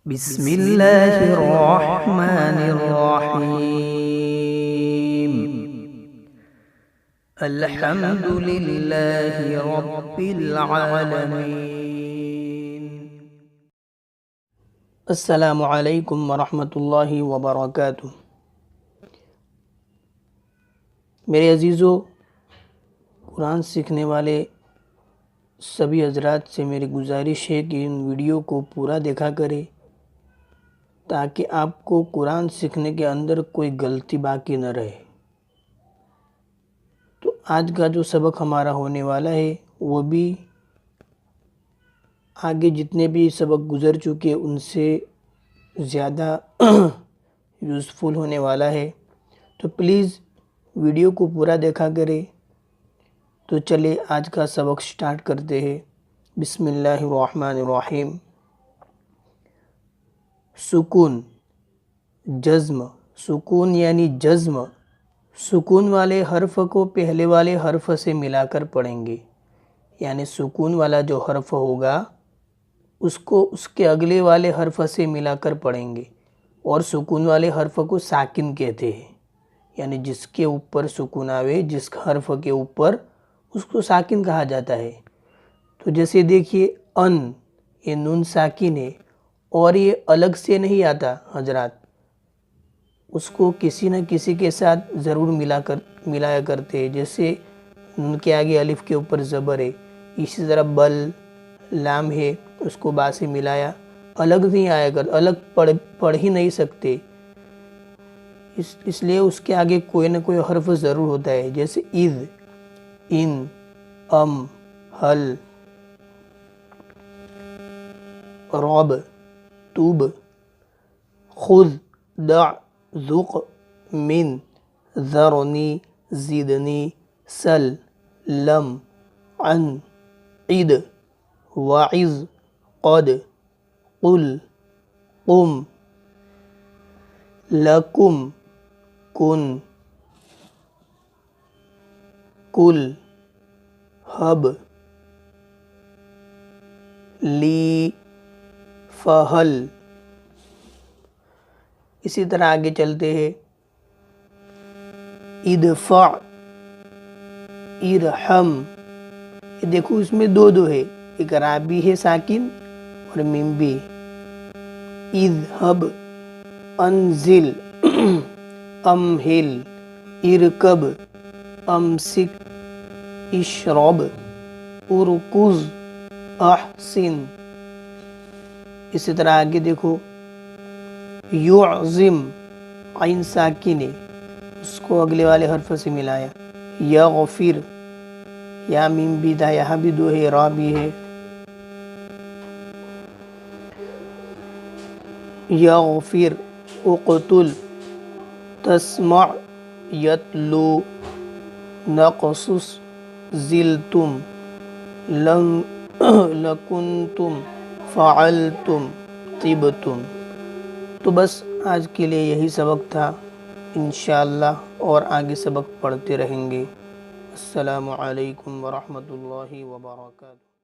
بسم الله الرحمن الرحيم. الحمد لله رب العالمين. السلام علیکم ورحمۃ اللہ وبرکاتہ۔ میرے عزیزو، قرآن سیکھنے والے سبھی حضرات سے میری گزارش ہے کہ ان ویڈیو کو پورا دیکھا کرے تاکہ آپ کو قرآن سیکھنے کے اندر کوئی غلطی باقی نہ رہے۔ تو آج کا جو سبق ہمارا ہونے والا ہے وہ بھی آگے جتنے بھی سبق گزر چکے ان سے زیادہ یوزفل ہونے والا ہے، تو پلیز ویڈیو کو پورا دیکھا کرے۔ تو چلے آج کا سبق سٹارٹ کرتے ہیں۔ بسم اللہ الرحمن الرحیم۔ سکون، جزم، سکون یعنی جزم، سکون والے حرف کو پہلے والے حرف سے ملا کر پڑھیں گے، یعنی سکون والا جو حرف ہوگا اس کو اس کے اگلے والے حرف سے ملا کر پڑھیں گے، اور سکون والے حرف کو ساکن کہتے ہیں، یعنی جس کے اوپر سکون آوے، جس حرف کے اوپر، اس کو ساکن کہا جاتا ہے۔ تو جیسے دیکھیے ان، یہ نون ساکن ہے اور یہ الگ سے نہیں آتا حضرات، اس کو کسی نہ کسی کے ساتھ ضرور ملایا کرتے ہیں۔ جیسے نون کے آگے الف کے اوپر زبر ہے، اسی طرح بل، لام ہے، اس کو با سے ملایا، الگ نہیں آیا کر، الگ پڑھ ہی نہیں سکتے، اس لیے اس کے آگے کوئی نہ کوئی حرف ضرور ہوتا ہے۔ جیسے اذ، ان، ام، حل، رب، توب، خذ، دع، ذق، من، ذرنی، زدنی، سل، لم، عن، عد، وعظ، قد، قل، قم، لکم، کن، کل، حب، لی، فہل۔ اسی طرح آگے چلتے ہیں۔ ادفع، ارحم، یہ دیکھو اس میں دو ہے، ایک را بھی ہے ساکن اور میم بھی۔ اذهب، انزل، امہل، ارکب، امسک، اشرب، ارکز، احسن۔ اسی طرح آگے دیکھو۔ یعظم، عین ساکن ہے، اس کو اگلے والے حرف سے ملایا۔ یغفر، یا میم بھی تھا، یہاں بھی دو ہے، را بھی ہے۔ یغفر، اقتل، تسمع، یتلو، نقصص، زلتم، لکنتم، فعلتم، طبتم۔ تو بس آج کے لیے یہی سبق تھا، انشاءاللہ اور آگے سبق پڑھتے رہیں گے۔ السلام علیکم ورحمۃ اللہ وبرکاتہ۔